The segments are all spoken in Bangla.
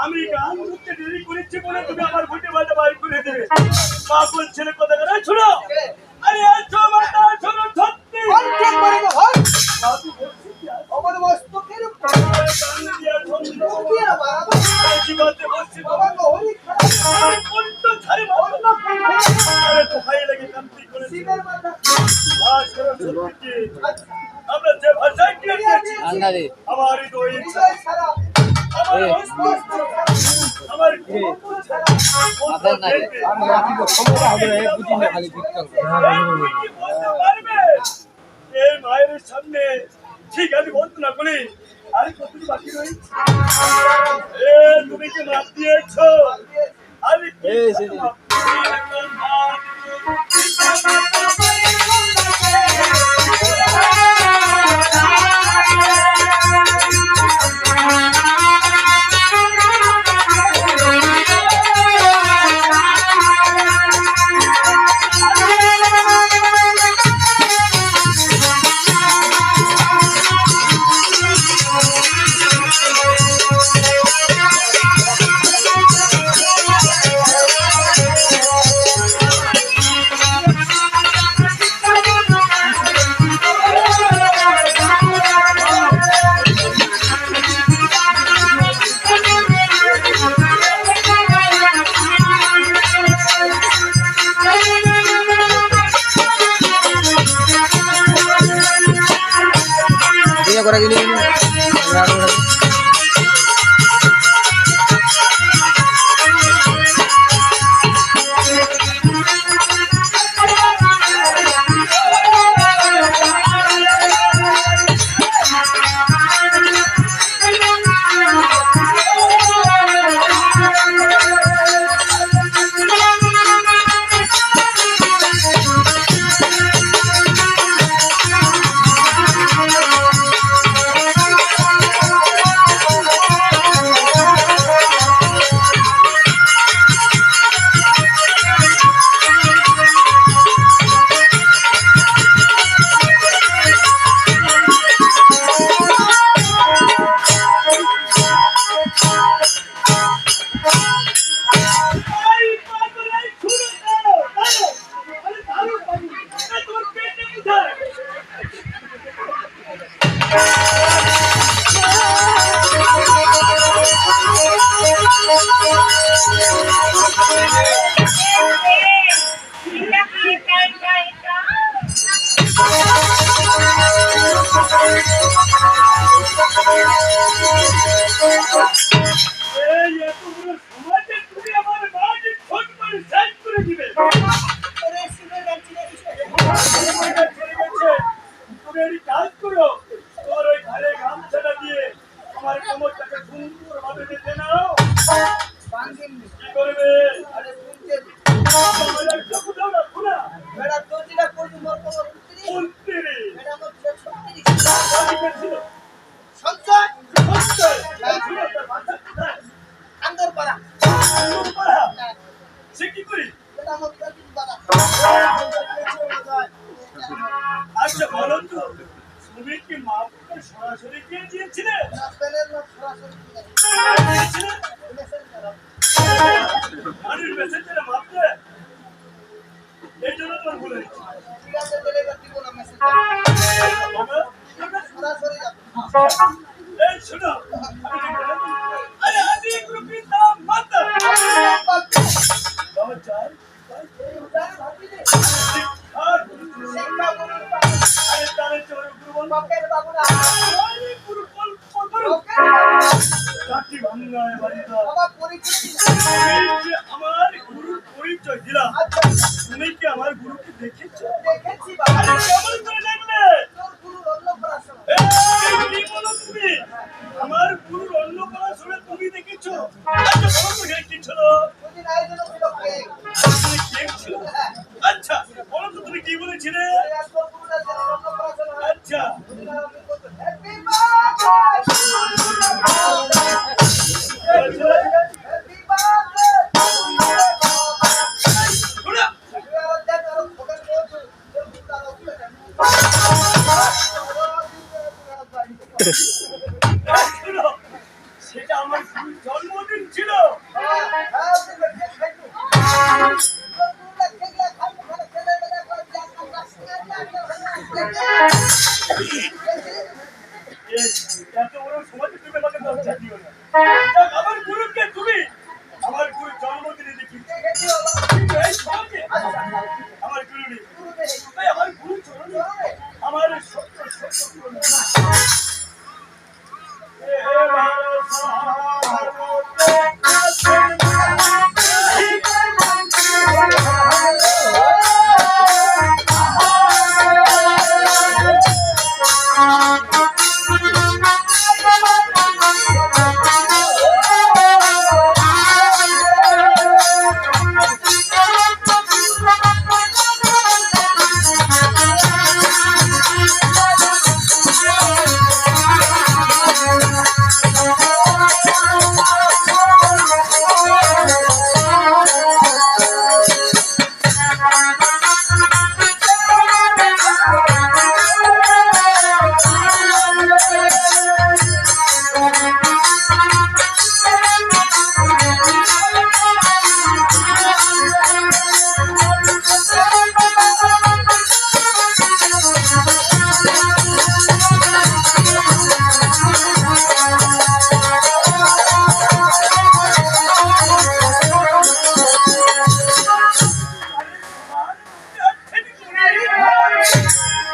আমি গান করতে দেরি করেছি বলে তুমি আমার ভুটে বাটা বাইর করে দেবে। পাগল ছেলে কথা করে শোনো। আরে আছো মাতা শোনো সত্যি। অন্তে করে গো হল। আমার মস্তকের উপর কান দিয়া শুনলো। কি আবার জীবতে বসছি বাবা গো হরি খারাপ। কোন তো ছাড়ে মারনা আরে তো ভাই লাগে কান্তি করে সিনের মাথা আজ করে সত্যি আমরা যে ভাষায় কি আছি আমারই তো ইচ্ছা ছাড়া আমার আমার আপনার নাই আমি রাখি তো ক্ষমতা হবে না বুঝি না খালি বিকল এই মায়ের সামনে ঠিক আছে বলতো না বলি আরে কতটুকু বাকি রয়েছে এ তুমি কি মাপ দিয়েছো আরে এই সে করে গেলি এই এতগুলো সমাজে তুমি আমার মাকে ফোন করে সাইড করে দিবে ওরে শুনে যাচ্ছি না কিছু। চলে গেছে তুমি এই কাজ করো তোমার ওই ঘরে গামছাটা দিয়ে আমার কোমরটাকে সুন্দর ভাবে বেঁধে নাও বান্ধিনি। কি করবে আরে শুনতে দি। আমার একটা কোথাও না খোলা বেড়া দর্জিটা করবি মোর কোনো উত্তরি। উল্টে রে বেড়া মোর 36 বাড়িতে ছিল সঞ্চয় সত্যি ছিল তার বাচ্চা কোথায় আন্দর পাড়া। আলুর পাড়া সে কি করি বেড়া মোর 36 পাড়া। আচ্ছা বলো তো তুমি কি মাপটা সরাসরি দিয়ে দিয়েছিলে না পেলের না সরাসরি দিয়ে। দিয়েছিলে মেসেজ করো। গাড়ির মেসেঞ্জারে মাপতে এই জন্য তোমার ভুল হয়েছে ঠিক আছে দিলে এবার দিব না মেসেজ। বাবা, সরাসরি যাবে। এই শোনো আরে আদি গ্রুপের নাম মাতা বাবা চাই শিক্ষার গুরু। শিক্ষা গুরুর পাশে আরে তাহলে চোর গুরু বল বাপের বাবুরা। আরে গুরু বল করো চাকরি ভাঙায় বাড়িটা বাবা পরিচয় দিন। এই যে আমার গুরুর পরিচয় দিলাম আচ্ছা তুমি কি আমার গুরুকে দেখেছো দেখেছি বাবা। আরে কেমন করে দেখলে তোর গুরুর অন্নপ্রাশন। এই, কি বলো তুমি আমার গুরুর অন্য করা শুনে তুমি দেখেছো আচ্ছা বলো তো এখানে কি ছিল ওদিন আয়োজন ছিল কেক। তুমি কেক ছিল আচ্ছা বলো তো তুমি কি বলেছিলে তোর গুরুরা যেন অন্নপ্রাশন হয়। আচ্ছা ওদিন আমি বলতো, "Happy birthday! Happy birthday! শোনো, তুই আরো দেখ, আরো ফোকাস করছো। তোর গুরুটা আরো উঠবে না। শোনো, সেটা আমার গুরুর জন্মদিন ছিল হ্যাঁ, ওদিন কেক খাইতো। তোর গুরুরা কেকলা খাইতো, খাইতো, ছেলেবেলা করে যাক, আমরা এই, এত বড় সমাজে তুমি আমাকে দরজা দিও না আমার গুরুকে তুমি আমার গুরুর জন্মদিনে দেখি দেখেছি বাবা। এই সমাজে আমার গুরু নেই গুরু দেখেছি। এই আমার গুরু চরণে আমার সত্য সত্য পূরণ করো। হে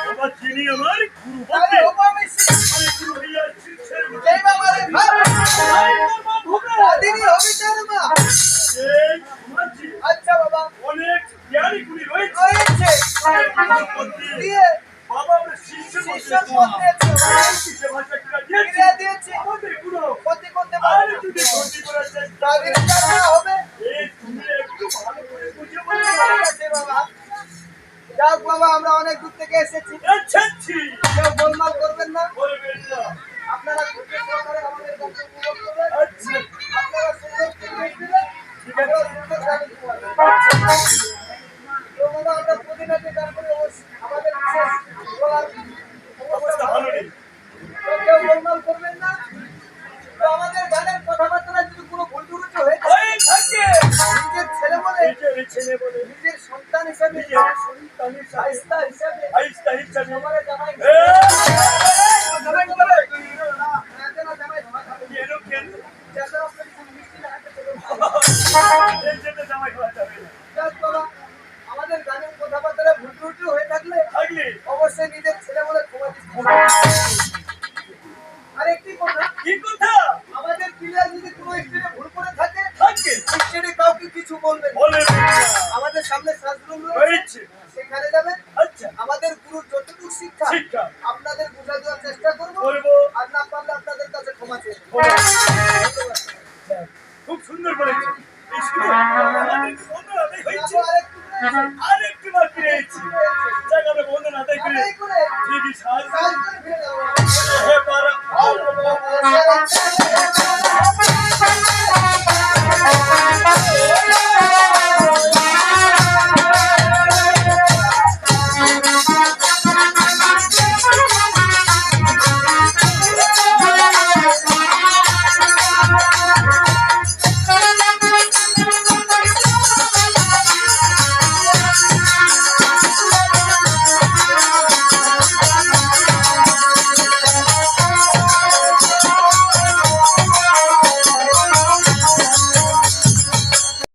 বাবা যিনি আমার গুরু আরে বটে বাবা মেসি, আমি গুরু হইয়া শিষ্যের জয় বাবা রে ভাই। দিদি হবে তোর মা। এই সমাজে আচ্ছা বাবা, অনেক জ্ঞানী গুণী রয়েছে হয়েছে। তাদের মধ্যে দিয়ে বাবা আমরা শিষ্য শিষ্যর পত্রেছো। শিষ্য ভাষাটা দিয়েছি ক্রিয়া দিয়েছি। আমাদের গুরু ক্ষতি করতে আর পারবে। যদি ক্ষতি করার চেষ্টা তাদের টাকা হবে। এই তুমি একটু ভালো করে বুঝে ঠিক বলতে আছে বাবা। যাক বাবা, আমরা অনেক দূর থেকে এসেছি। আচ্ছা কেউ গোলমাল করবেন না। বলবেন না আপনারা খুশি সহকারে আমাদের কাছে উপভোগ করবেন। আচ্ছা আপনারা সুন্দর পরিবেশ দিবেন। ঠিক আছে। আমরাও সুন্দর গাড়ি করবো। তো বাবা, আমরা প্রতিনিধি তারপরে আমাদের বিশেষ বলার অবস্থা ভালো নেই তো কেউ গোলমাল করবেন না। তো আমাদের গানের কথাবার্তা যদি কোনো ভুল ত্রুটি হয়ে যায়, ওই থাকে নিজের ছেলে বলে, এই ছেলে বলে নিজের সন্তান হিসাবে, নিজের সন্তানের সাথে আইস্তা হিসাবে আইস্তা হিসাবে সবার জানাই এই চেষ্টা করবো করবো। আর না পারলে আপনাদের কাছে ক্ষমা চেয়ে নেবো। খুব সুন্দর বলেছো। এই শুনো, আমাদের তো বন্ধন আদায় হয়েছে। যাবো আরেকটু করে আর একটু বাকি রয়েছে। যাক, আমরা বন্ধন আদায় করে আদায় করে ঠিকই সাহায্য কাজ করে ফিরে যাবো। হে পারা। আর